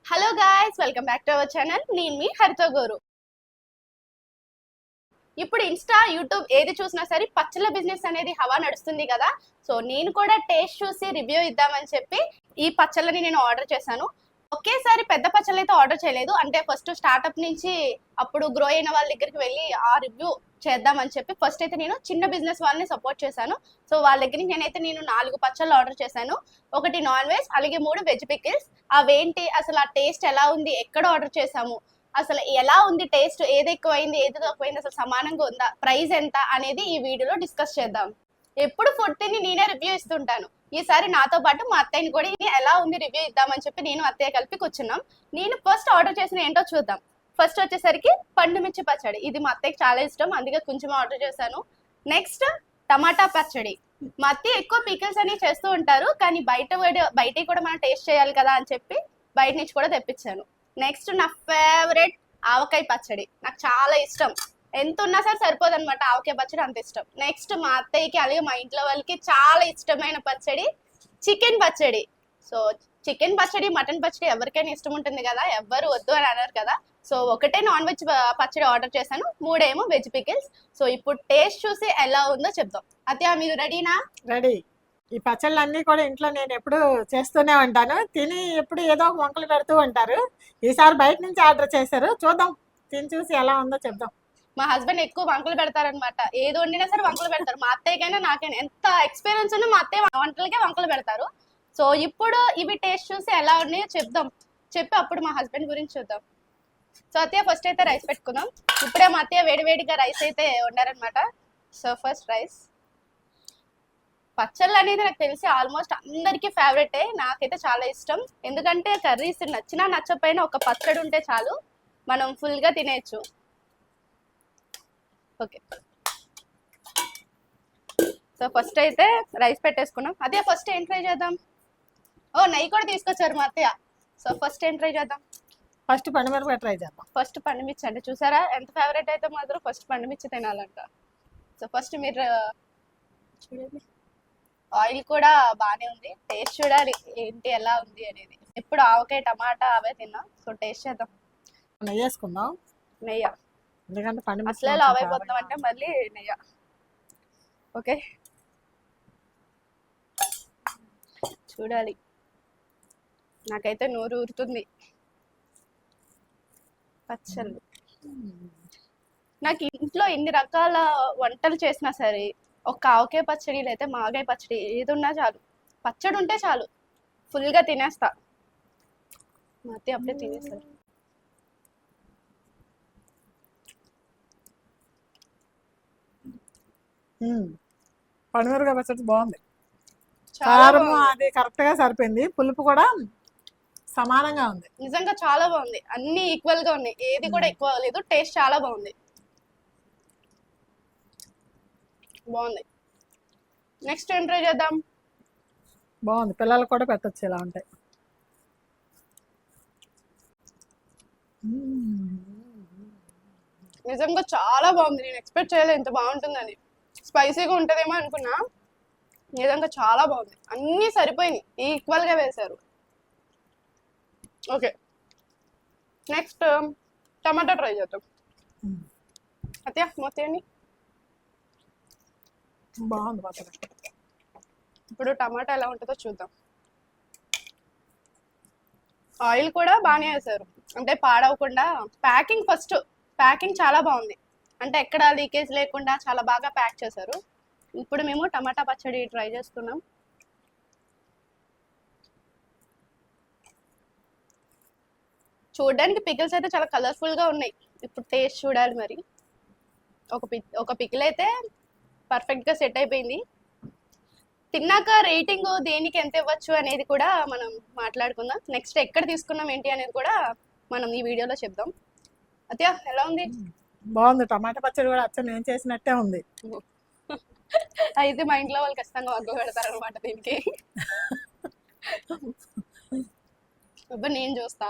Hello guys, welcome back to our channel. నేను మీ హరితో గోరు. ఇప్పుడు ఇన్స్టా, యూట్యూబ్ ఏది చూసినా సరే పచ్చళ్ళ బిజినెస్ అనేది హవా నడుస్తుంది కదా. సో నేను కూడా టేస్ట్ చూసి రివ్యూ ఇద్దామని చెప్పి ఈ పచ్చళ్ళని నేను ఆర్డర్ చేశాను. ఒకేసారి పెద్ద పచ్చళ్ళు అయితే ఆర్డర్ చేయలేదు. అంటే ఫస్ట్ స్టార్ట్అప్ నుంచి అప్పుడు గ్రో అయిన వాళ్ళ దగ్గరికి వెళ్ళి ఆ రివ్యూ చేద్దామని చెప్పి ఫస్ట్ అయితే నేను చిన్న బిజినెస్ వాళ్ళని సపోర్ట్ చేశాను. సో వాళ్ళ దగ్గర నుంచి నేను 4 పచ్చళ్ళు ఆర్డర్ చేశాను. ఒకటి నాన్ వెజ్, అలాగే 3 వెజ్ పికిల్స్. అవేంటి, అసలు ఆ టేస్ట్ ఎలా ఉంది, ఎక్కడ ఆర్డర్ చేసాము, అసలు ఎలా ఉంది టేస్ట్, ఏది ఎక్కువైంది ఏది తక్కువైంది, అసలు సమానంగా ఉందా, ప్రైస్ ఎంత అనేది ఈ వీడియోలో డిస్కస్ చేద్దాం. ఎప్పుడు ఫుడ్ తిని నేనే రివ్యూ ఇస్తుంటాను. ఈసారి నాతో పాటు మా అత్తయ్యని కూడా ఎలా ఉంది రివ్యూ ఇద్దామని చెప్పి నేను అత్తయ్య కలిపి కూర్చున్నాం. నేను ఫస్ట్ ఆర్డర్ చేసిన ఏంటో చూద్దాం. ఫస్ట్ వచ్చేసరికి పండు మిర్చి పచ్చడి. ఇది మా అత్తయ్యకి చాలా ఇష్టం, అందుకే కొంచెం ఆర్డర్ చేశాను. నెక్స్ట్ టమాటా పచ్చడి. మా అత్తయ్య ఎక్కువ పికిల్స్ అని చేస్తూ ఉంటారు, కానీ బయట కూడా మనం టేస్ట్ చేయాలి కదా అని చెప్పి బయట నుంచి కూడా తెప్పించాను. నెక్స్ట్ నా ఫేవరెట్ ఆవకాయ పచ్చడి. నాకు చాలా ఇష్టం, ఎంత ఉన్నా సరే సరిపోదు అనమాట. ఆవకాయ పచ్చడి అంత ఇష్టం. నెక్స్ట్ మా అత్తయ్యకి అలాగే మా ఇంట్లో వాళ్ళకి చాలా ఇష్టమైన పచ్చడి చికెన్ పచ్చడి. సో చికెన్ పచ్చడి, మటన్ పచ్చడి ఎవరికైనా ఇష్టం ఉంటుంది కదా, ఎవ్వరు వద్దు అని అన్నారు కదా. సో ఒకటే నాన్ వెజ్ పచ్చడి ఆర్డర్ చేశాను, 3 వెజ్ పికిల్స్. సో ఇప్పుడు టేస్ట్ చూసి ఎలా ఉందో చెప్దాం. అత్తయ్య మీరు రెడీనా? రెడీ. ఈ పచ్చళ్ళన్నీ కూడా ఇంట్లో నేను ఎప్పుడు చేస్తూనే ఉంటాను. తిని ఎప్పుడు ఏదో ఒక వంకలు పెడుతూ ఉంటారు. ఈసారి బయట నుంచి ఆర్డర్ చేశారు, చూద్దాం. తిని చూసి ఎలా ఉందో చెప్దాం. మా హస్బెండ్ ఎక్కువ వంకలు పెడతారనమాట. ఏది వండినా సరే వంకలు పెడతారు. మా అత్తయ్యకైనా నాకైనా ఎంత ఎక్స్పీరియన్స్ ఉన్నా మా అత్తయ్య వంటలకే వంకలు పెడతారు. సో ఇప్పుడు ఇవి టేస్ట్ చూసి ఎలా ఉన్నాయో చెప్దాం, చెప్పి అప్పుడు మా హస్బెండ్ గురించి చూద్దాం. సో అత్తయ్య ఫస్ట్ అయితే రైస్ పెట్టుకుందాం. ఇప్పుడే మా అత్తయ్య వేడివేడిగా రైస్ అయితే వండారనమాట. So first rice. పచ్చళ్ళు అనేది నాకు తెలిసి ఆల్మోస్ట్ అందరికీ ఫేవరెటే. నాకైతే చాలా ఇష్టం, ఎందుకంటే కర్రీస్ నచ్చినా నచ్చకపోయినా ఒక పచ్చడి ఉంటే చాలు, మనం ఫుల్గా తినేయచ్చు. ఓకే, సో ఫస్ట్ అయితే రైస్ పెట్టేసుకున్నాం. అదే ఫస్ట్ ఏం ట్రై చేద్దాం? ఓ నెయ్యి కూడా తీసుకొచ్చారు మా అత్తయ్య. సో ఫస్ట్ ఏం ట్రై చేద్దాం? ఫస్ట్ పండుమిరపకాయ ట్రై చేద్దాం. ఫస్ట్ పండుమిర్చి. అంటే చూసారా ఎంత ఫేవరెట్ అయితే మాత్రం ఫస్ట్ పండుమిర్చి తినాలంట. సో ఫస్ట్ మీరు చూడండి, ఆయిల్ కూడా బాగానే ఉంది. టేస్ట్ చూడాలి ఏంటి ఎలా ఉంది అనేది. ఎప్పుడు ఆవకాయ టమాటా అవే తిన్నా. సో టేస్ట్ చేద్దాం. నెయ్యి వేసుకుందాం. నెయ్యి, ఎందుకంటే పండుమిర్చి అసలే లావ్ అయిపోతున్నాం అంటే మళ్ళీ నెయ్యి. ఓకే, చూడాలి. నాకైతే నోరు ఊరుతుంది. పచ్చళ్ళు నాకు ఇంట్లో ఎన్ని రకాల వంటలు చేసినా సరే ఒక ఆవకాయ పచ్చడి లేకపోతే మాగాయ పచ్చడి ఏది ఉన్నా చాలు. పచ్చడి ఉంటే చాలు, ఫుల్గా తినేస్తా. మా అత్తయ్య అప్పుడే తినేస్తారు. పండుమిరపకాయ పచ్చడి బాగుంది. చాలా కారం బాగుంది. అది కరెక్ట్ గా సరిపోయింది. పులుపు కూడా సమానంగా ఉంది. నిజంగా చాలా బాగుంది. అన్ని ఈక్వల్ గా ఉన్నాయి, ఏది కూడా ఎక్కువ లేదు. టేస్ట్ చాలా బాగుంది. బాగుంది. నెక్స్ట్ ఏం ట్రై చేద్దాం? బాగుంది, పిల్లలకు కూడా పెట్టచ్చు ఇలా ఉంటాయి. నిజంగా చాలా బాగుంది. నేను ఎక్స్పెక్ట్ చేయలేదు ఇంత బాగుంటుందని. స్పైసీగా ఉంటుందేమో అనుకున్నా, నిజంగా చాలా బాగుంది. అన్నీ సరిపోయినాయి, ఈక్వల్గా వేశారు. ఓకే, నెక్స్ట్ టమాటా ట్రై చేద్దాం. అత్తయ్య మొత్తం బాగుంది పచ్చడి. ఇప్పుడు టమాటా ఎలా ఉంటుందో చూద్దాం. ఆయిల్ కూడా బాగానే వేశారు, అంటే పాడవకుండా. ప్యాకింగ్ చాలా బాగుంది, అంటే ఎక్కడ లీకేజ్ లేకుండా చాలా బాగా ప్యాక్ చేశారు. ఇప్పుడు మేము టమాటా పచ్చడి ట్రై చేస్తున్నాం. చూడడానికి పికిల్స్ అయితే చాలా కలర్ఫుల్గా ఉన్నాయి. ఇప్పుడు టేస్ట్ చూడాలి మరి. ఒక పికిల్ అయితే పర్ఫెక్ట్గా సెట్ అయిపోయింది. తిన్నాక రేటింగ్ దేనికి ఎంత ఇవ్వచ్చు అనేది కూడా మనం మాట్లాడుకుందాం. నెక్స్ట్ ఎక్కడ తీసుకున్నాం ఏంటి అనేది కూడా మనం ఈ వీడియోలో చెప్దాం. అత్తయ్య ఎలా ఉంది? బాగుంది. టమాటా పచ్చడి కూడా అచ్చ నేను చేసినట్టే ఉంది. అయితే మా ఇంట్లో వాళ్ళు ఖచ్చితంగా వంక పెడతారు అనమాట దీనికి. అబ్బా నేను చూస్తా.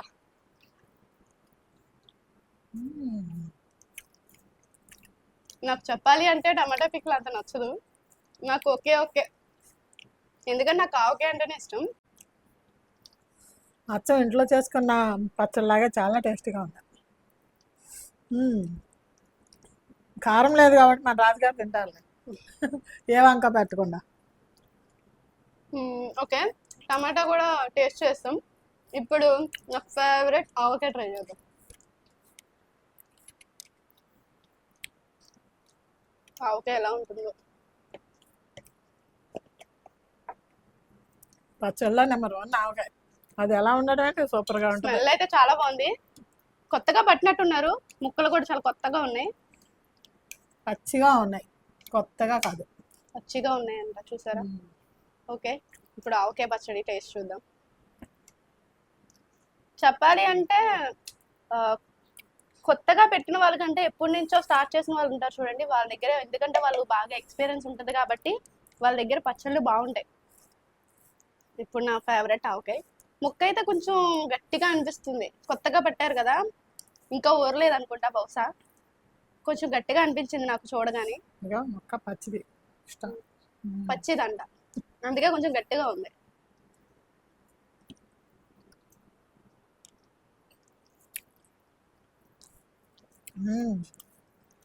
నాకు చెప్పాలి అంటే టమాటా పికిల్ అంత నచ్చదు నాకు. ఓకే, ఎందుకంటే నాకు ఆవకాయ అంటేనే ఇష్టం. అచ్చం ఇంట్లో చేసుకున్న పచ్చడిలాగా చాలా టేస్టీగా ఉంది. కారం లేదు కాబట్టి మన రాజుగారు తింటారు ఏ వంక పెట్టకుండా. ఓకే, టమాటా కూడా టేస్ట్ చేస్తాం. ఇప్పుడు నా ఫేవరెట్ ఆవకాయ ట్రై చేద్దాం. ఆవకాయ ఎలా ఉంటుందో. పచ్చళ్ళలో నెంబర్ 1 ఆవకాయ. అది ఎలా ఉండడం అంటే సూపర్గా ఉంటుంది. స్మెల్ అయితే చాలా బాగుంది. కొత్తగా పట్టినట్టున్నారు. ముక్కలు కూడా చాలా కొత్తగా ఉన్నాయి. పచ్చిగా ఉన్నాయి, కొత్తగా కాదు. పచ్చిగా ఉన్నాయంట, చూసారా? ఓకే, ఇప్పుడు ఆవకాయ పచ్చడి టేస్ట్ చూద్దాం. చెప్పాలి అంటే కొత్తగా పెట్టిన వాళ్ళకంటే ఎప్పటి నుంచో స్టార్ట్ చేసిన వాళ్ళు ఉంటారు చూడండి, వాళ్ళ దగ్గర, ఎందుకంటే వాళ్ళు బాగా ఎక్స్పీరియన్స్ ఉంటుంది కాబట్టి వాళ్ళ దగ్గర పచ్చళ్ళు బాగుంటాయి. ఇప్పుడు నా ఫేవరెట్ ఆవకాయ. ముక్క అయితే కొంచెం గట్టిగా అనిపిస్తుంది, కొత్తగా పెట్టారు కదా, ఇంకా ఊరలేదు అనుకుంటా బహుశా. కొంచెం గట్టిగా అనిపించింది నాకు చూడగానే. ముక్క పచ్చిది, పచ్చిదంట, అందుకే కొంచెం గట్టిగా ఉంది.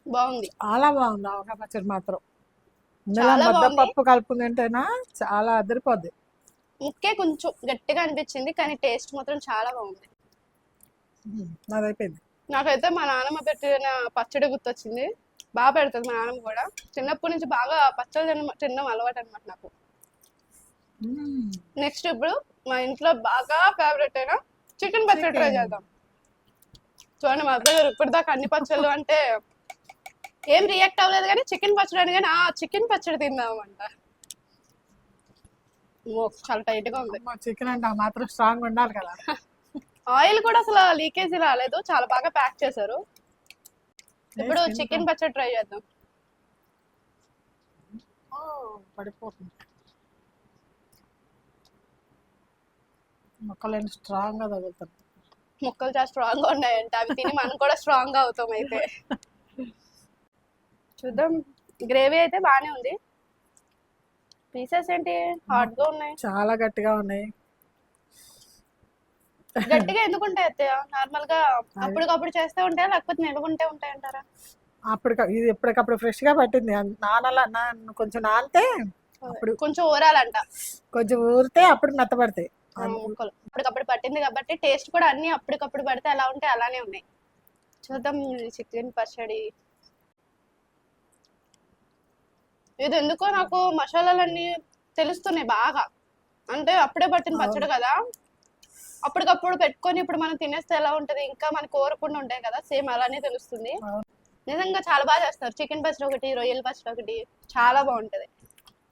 బాగుంది, చాలా బాగుంది ఆవకాయ పచ్చడి మాత్రం. చాలా బాగుంది. పప్పు కలుపుకుంటేనా చాలా అదిరిపోద్ది. ముక్కే కొంచెం గట్టిగా అనిపించింది, కానీ టేస్ట్ మాత్రం చాలా బాగుంది. అదైపోయింది. నాకైతే మా నాన్నమ్మ పెట్టిన పచ్చడి గుర్తొచ్చింది. బాగా పెడుతుంది మా నాన్నమ్మ కూడా. చిన్నప్పటి నుంచి బాగా పచ్చడి తినడం అలవాటు అనమాట నాకు. నెక్స్ట్ ఇప్పుడు మా ఇంట్లో బాగా ఫేవరెట్ అయిన చికెన్ పచ్చడి ట్రై చేద్దాం. చూడండి, మా అబ్బాయి గారు ఇప్పటిదాకా అన్ని పచ్చళ్ళు అంటే ఏం రియాక్ట్ అవ్వలేదు, కానీ చికెన్ పచ్చడి అని కానీ చికెన్ పచ్చడి తిందామంట. చాలా టైట్ గా ఉంది. చికెన్ అంటే ఆ మాత్రం స్ట్రాంగ్ ఉండాలి కదా. ఆయిల్ కూడా అసలు లీకేజ్ రాలేదు, చాలా బాగా ప్యాక్ చేశారు. ఇప్పుడు చికెన్ పచ్చడి ట్రై చేద్దాం. పడిపోతుంది. ముక్కలు స్ట్రాంగ్ గా తగులుతాయి. ముక్కలు చాలా స్ట్రాంగ్ గా ఉన్నాయంట, అవి తిని మనం కూడా స్ట్రాంగ్ గా అవుతాం. అయితే చూద్దాం. గ్రేవీ అయితే బానే ఉంది. పీసెస్ ఏంటి హాట్ గా ఉన్నాయి, చాలా గట్టిగా ఉన్నాయి. గట్టిగా ఎందుకు ఉంటాయి అత్తయ్య? నార్మల్ గా అప్పటికప్పుడు చేస్తే ఉంటాయా, లేకపోతే నిల్వ ఉంటే ఉంటాయంటారా? ఇది ఎప్పటికప్పుడు ఫ్రెష్ గా పట్టింది. కొంచెం నానితే అప్పుడు కొంచెం ఊరాలంట, కొంచెం ఊరితే అప్పుడు మెత్తపడతాయి ముక్కలు. అప్పటికప్పుడు పట్టింది కాబట్టి టేస్ట్ కూడా అన్ని అప్పటికప్పుడు పడితే ఎలా ఉంటే అలానే ఉన్నాయి. చూద్దాం చికెన్ పచ్చడి. ఇది ఎందుకో నాకు మసాలాలన్నీ తెలుస్తున్నాయి బాగా, అంటే అప్పుడే పట్టిన పచ్చడి కదా, అప్పటికప్పుడు పెట్టుకొని ఇప్పుడు మనం తినేస్తే ఎలా ఉంటది, ఇంకా మనకు కోరకుండా ఉంటాయి కదా, సేమ్ అలానే తెలుస్తుంది. నిజంగా చాలా బాగా చేస్తారు. చికెన్ పచ్చడి ఒకటి, రొయ్యల పచ్చడి ఒకటి చాలా బాగుంటది.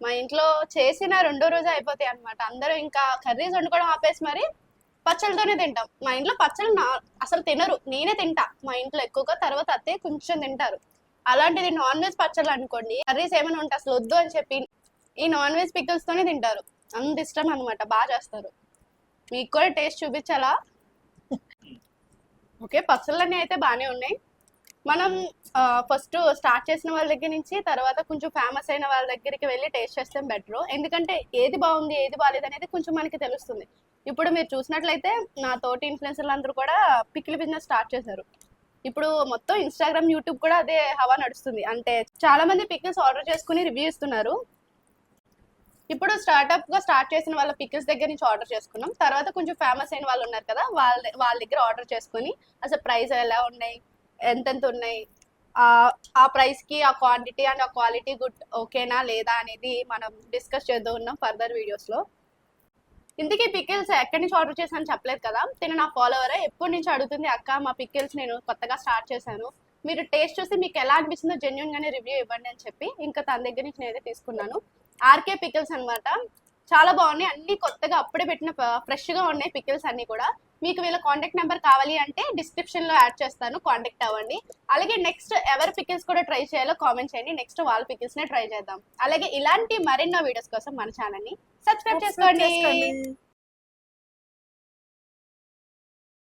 మా ఇంట్లో చేసిన 2వ రోజు అయిపోతాయి అనమాట. అందరూ ఇంకా కర్రీస్ వండుకోవడం ఆపేసి మరి పచ్చళ్ళతోనే తింటాం. మా ఇంట్లో పచ్చళ్ళు అసలు తినరు, నేనే తింటా మా ఇంట్లో ఎక్కువగా, తర్వాత అత్తయ్య కొంచెం తింటారు. అలాంటిది నాన్ వెజ్ పచ్చళ్ళు అనుకోండి, కర్రీస్ ఏమైనా ఉంటే అసలు వద్దు అని చెప్పి ఈ నాన్ వెజ్ పికిల్స్ తోనే తింటారు. అంత ఇష్టం అనమాట, బాగా చేస్తారు. మీకు కూడా టేస్ట్ చూపించాలా? ఓకే, పచ్చళ్ళన్నీ అయితే బాగానే ఉన్నాయి. మనం ఫస్ట్ స్టార్ట్ చేసిన వాళ్ళ దగ్గర నుంచి తర్వాత కొంచెం ఫేమస్ అయిన వాళ్ళ దగ్గరికి వెళ్ళి టేస్ట్ చేస్తే బెటర్. ఎందుకంటే ఏది బాగుంది ఏది బాగాలేదు అనేది కొంచెం మనకి తెలుస్తుంది. ఇప్పుడు మీరు చూసినట్లయితే నా తోటి ఇన్ఫ్లుయెన్సర్లు అందరూ కూడా పికిల్ బిజినెస్ స్టార్ట్ చేశారు. ఇప్పుడు మొత్తం ఇన్స్టాగ్రామ్, యూట్యూబ్ కూడా అదే హవా నడుస్తుంది. అంటే చాలా మంది పికిల్స్ ఆర్డర్ చేసుకుని రివ్యూ ఇస్తున్నారు. ఇప్పుడు స్టార్ట్అప్ గా స్టార్ట్ చేసిన వాళ్ళ పికిల్స్ దగ్గర నుంచి ఆర్డర్ చేసుకున్నాం. తర్వాత కొంచెం ఫేమస్ అయిన వాళ్ళు ఉన్నారు కదా, వాళ్ళ దగ్గర ఆర్డర్ చేసుకుని అసలు ప్రైస్ ఎలా ఉన్నాయి, ఎంతెంత ఉన్నాయి, ఆ ప్రైస్ కి ఆ క్వాంటిటీ అండ్ ఆ క్వాలిటీ గుడ్ ఓకేనా లేదా అనేది మనం డిస్కస్ చేద్దాం ఉన్నాం ఫర్దర్ వీడియోస్ లో. ఇందుకే పికిల్స్ ఎక్కడి నుంచి ఆర్డర్ చేశాను చెప్పలేదు కదా, తిన నా ఫాలోవర్ ఎప్పటి నుంచి అడుగుతుంది, అక్క మా పికిల్స్ నేను కొత్తగా స్టార్ట్ చేశాను, మీరు టేస్ట్ చూసి మీకు ఎలా అనిపిస్తుందో జెన్యున్ గానే రివ్యూ ఇవ్వండి అని చెప్పి ఇంకా తన దగ్గర నుంచి నేనైతే తీసుకున్నాను. ఆర్కే పికిల్స్ అనమాట. చాలా బాగున్నాయి, అన్ని కొత్తగా అప్పుడే పెట్టిన ఫ్రెష్ గా ఉన్నాయి పికిల్స్ అన్ని కూడా. మీకు వీళ్ళ కాంటాక్ట్ నెంబర్ కావాలి అంటే డిస్క్రిప్షన్ లో యాడ్ చేస్తాను, కాంటాక్ట్ అవ్వండి. అలాగే నెక్స్ట్ ఎవరి పికిల్స్ కూడా ట్రై చేయాలో కామెంట్ చేయండి, నెక్స్ట్ వాళ్ళ పికిల్స్ నే ట్రై చేద్దాం. అలాగే ఇలాంటి మరెన్నో వీడియోస్ కోసం మన ఛానల్ ని సబ్స్క్రైబ్ చేసుకోండి.